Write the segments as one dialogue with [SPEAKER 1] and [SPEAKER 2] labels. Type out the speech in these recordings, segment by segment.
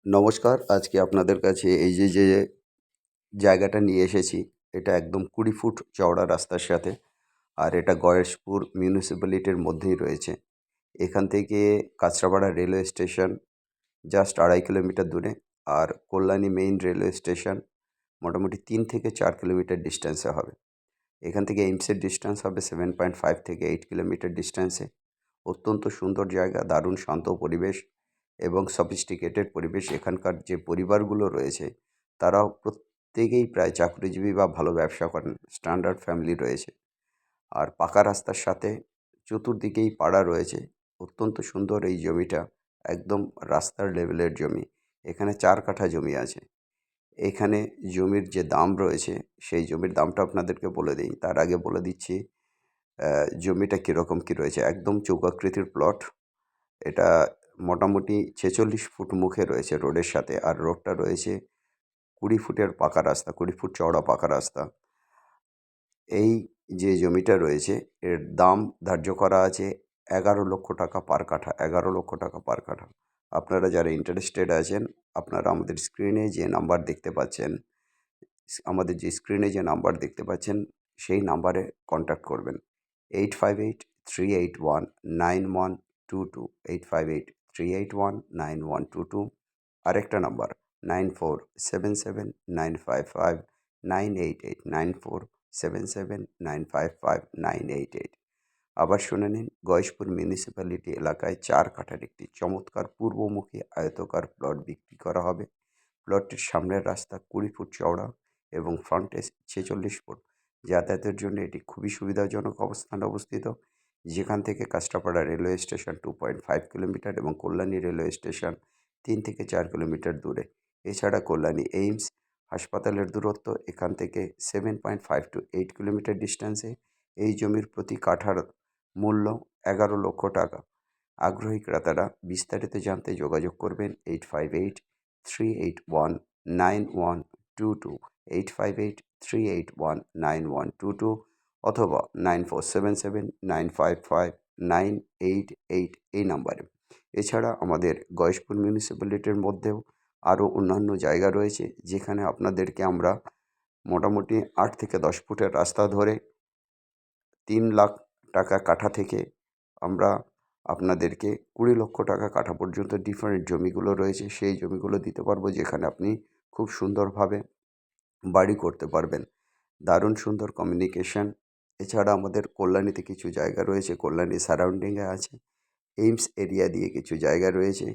[SPEAKER 1] নমস্কার। আজকে আপনাদের কাছে এই যে জায়গাটা নিয়ে এসেছি, এটা একদম ২০ ফুট চওড়া রাস্তার সাথে। আর এটা গয়েশপুর মিউনিসিপ্যালিটির মধ্যেই রয়েছে। এখান থেকে Kanchrapara railway station just ২.৫ kilometre দূরে। আর কল্যাণী মেইন রেলওয়ে স্টেশন মোটামুটি ৩ থেকে ৪ কিলোমিটার ডিস্ট্যান্সে হবে। এখান থেকে এইমসের ডিস্ট্যান্স হবে 7.5 থেকে 8 কিলোমিটার ডিস্ট্যান্সে। অত্যন্ত সুন্দর জায়গা, দারুণ শান্ত পরিবেশ এবং সফিস্টিকেটেড পরিবেশ। এখানকার যে পরিবারগুলো রয়েছে তারাও প্রত্যেকেই প্রায় চাকরিজীবী বা ভালো ব্যবসা করেন, স্ট্যান্ডার্ড ফ্যামিলি রয়েছে। আর পাকা রাস্তার সাথে চতুর্দিকেই পাড়া রয়েছে। অত্যন্ত সুন্দর এই জমিটা, একদম রাস্তার লেভেলের জমি। এখানে ৪ কাঠা জমি আছে। এখানে জমির যে দাম রয়েছে সেই জমির দামটা আপনাদেরকে বলে দিই। তার আগে বলে দিচ্ছি জমিটা কীরকম কী রয়েছে। একদম চৌকাকৃতির প্লট। এটা মোটামুটি ৪৬ ফুট মুখে রয়েছে রোডের সাথে। আর রোডটা রয়েছে ২০ ফুটের পাকা রাস্তা, ২০ ফুট চওড়া পাকা রাস্তা। এই যে জমিটা রয়েছে এর দাম ধার্য করা আছে ১১ লক্ষ টাকা পার কাঠা, ১১ লক্ষ টাকা পার কাঠা। আপনারা যারা ইন্টারেস্টেড আছেন, আপনারা আমাদের স্ক্রিনে যে নাম্বার দেখতে পাচ্ছেন, সেই নাম্বারে কন্ট্যাক্ট করবেন। 8583819122, 8583819122। আরেকটা নাম্বার 9477955988, 9477955988। আবার শুনে নিন, গয়েশপুর মিউনিসিপ্যালিটি এলাকায় ৪ কাঠার একটি চমৎকার পূর্বমুখী আয়তকার প্লট বিক্রি করা হবে। প্লটটির সামনের রাস্তা ২০ ফুট চওড়া এবং ফ্রন্টে ৪৬ ফুট। যাতায়াতের জন্য এটি খুবই সুবিধাজনক অবস্থানে অবস্থিত। যেখান থেকে কাঁচরাপাড়া রেলওয়ে স্টেশন 2.5 কিলোমিটার এবং কল্যাণী রেলওয়ে স্টেশন ৩ থেকে ৪ কিলোমিটার দূরে। এছাড়া কল্যাণী এইমস হাসপাতালের দূরত্ব এখান থেকে 7.5 to 8 কিলোমিটার ডিস্ট্যান্সে। এই জমির প্রতি কাঠার মূল্য ১১ লক্ষ টাকা। আগ্রহী ক্রেতারা বিস্তারিত জানতে যোগাযোগ করবেন 8583819122, 8583819122 অথবা 9477955988 এই নাম্বারে। এছাড়া আমাদের গয়েশপুর মিউনিসিপ্যালিটির মধ্যেও আরও অন্যান্য জায়গা রয়েছে, যেখানে আপনাদেরকে আমরা মোটামুটি ৮ থেকে ১০ ফুটের রাস্তা ধরে ৩ লাখ টাকা কাঠা থেকে আমরা আপনাদেরকে ২০ লক্ষ টাকা কাঠা পর্যন্ত ডিফারেন্ট জমিগুলো রয়েছে, সেই জমিগুলো দিতে পারবো, যেখানে আপনি খুব সুন্দরভাবে বাড়ি করতে পারবেন। দারুণ সুন্দর কমিউনিকেশন। এছাড়া আমাদের কল্যাণীতে কিছু জায়গা রয়েছে, কল্যাণী সারাউন্ডিংয়ে আছে। এইমস এরিয়া দিয়ে কিছু জায়গা রয়েছে।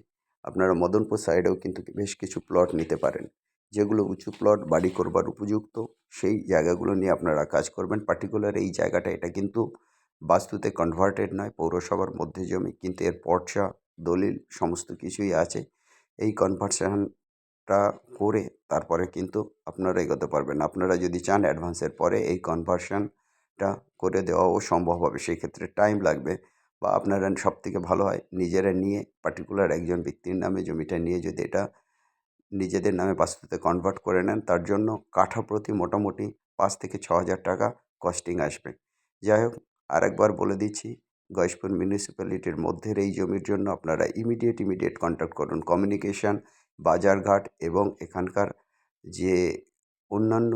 [SPEAKER 1] আপনারা মদনপুর সাইডেও কিন্তু বেশ কিছু প্লট নিতে পারেন, যেগুলো উঁচু প্লট বাড়ি করবার উপযুক্ত। সেই জায়গাগুলো নিয়ে আপনারা কাজ করবেন। পার্টিকুলার এই জায়গাটা, এটা কিন্তু বাস্তুতে কনভার্টেড নয়, পৌরসভার মধ্যে জমি, কিন্তু এর পর্চা দলিল সমস্ত কিছুই আছে। এই কনভার্সনটা করে তারপরে কিন্তু আপনারা এগোতে পারবেন। আপনারা যদি চান অ্যাডভান্সের পরে এই কনভার্সনটা করে দেওয়াও সম্ভব হবে, সেই ক্ষেত্রে টাইম লাগবে। বা আপনারা সবথেকে ভালো হয় নিজেরা নিয়ে, পার্টিকুলার একজন ব্যক্তির নামে জমিটা নিয়ে যদি এটা নিজেদের নামে বাস্তুতে কনভার্ট করে নেন, তার জন্য কাঠা প্রতি মোটামুটি ৫ থেকে ৬ হাজার টাকা কস্টিং আসবে। যাই হোক, আরেকবার বলে দিচ্ছি, গয়েশপুর মিউনিসিপ্যালিটির মধ্যের এই জমির জন্য আপনারা ইমিডিয়েট কন্ট্যাক্ট করুন। কমিউনিকেশন, বাজারঘাট এবং এখানকার যে অন্যান্য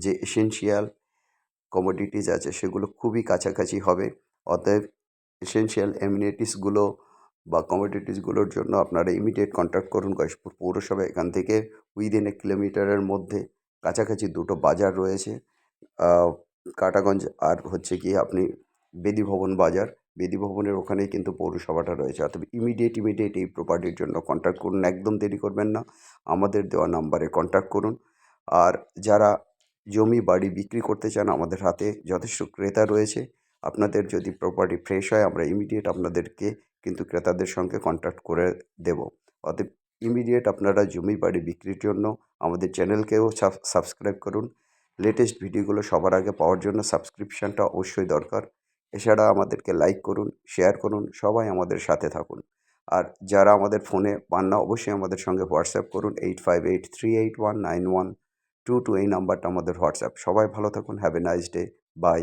[SPEAKER 1] যে এসেনশিয়াল কমোডিটিস আছে সেগুলো খুবই কাছাকাছি হবে। অতএব এসেনশিয়াল অ্যামিনিটিসগুলো বা কমোডিটিসগুলোর জন্য আপনারা ইমিডিয়েট কন্ট্যাক্ট করুন। গয়েশপুর পৌরসভা এখান থেকে উইদিন 1 কিলোমিটারের মধ্যে কাছাকাছি দুটো বাজার রয়েছে, কাটাগঞ্জ আর হচ্ছে কি আপনি বেদি ভবন বাজার। বেদি ভবনের ওখানেই কিন্তু পৌরসভাটা রয়েছে। অতএব ইমিডিয়েট এই প্রপার্টির জন্য কন্ট্যাক্ট করুন, একদম দেরি করবেন না। আমাদের দেওয়া নাম্বারে কন্ট্যাক্ট করুন। আর যারা জমি বাড়ি বিক্রি করতে চান, আমাদের হাতে যথেষ্ট ক্রেতা রয়েছে। আপনাদের যদি প্রপার্টি ফ্রেশ হয়, আমরা ইমিডিয়েট আপনাদেরকে কিন্তু ক্রেতাদের সঙ্গে কন্ট্যাক্ট করে দেব। অতএব ইমিডিয়েট আপনারা জমি বাড়ি বিক্রির জন্য আমাদের চ্যানেলকেও সাবস্ক্রাইব করুন। লেটেস্ট ভিডিওগুলো সবার আগে পাওয়ার জন্য সাবস্ক্রিপশানটা অবশ্যই দরকার। এছাড়া আমাদেরকে লাইক করুন, শেয়ার করুন, সবাই আমাদের সাথে থাকুন। আর যারা আমাদের ফোনে পান না, অবশ্যই আমাদের সঙ্গে হোয়াটসঅ্যাপ করুন। 8583819122 এই নাম্বারটা আমাদের হোয়াটসঅ্যাপ। সবাই ভালো থাকুন। Have a nice day. By.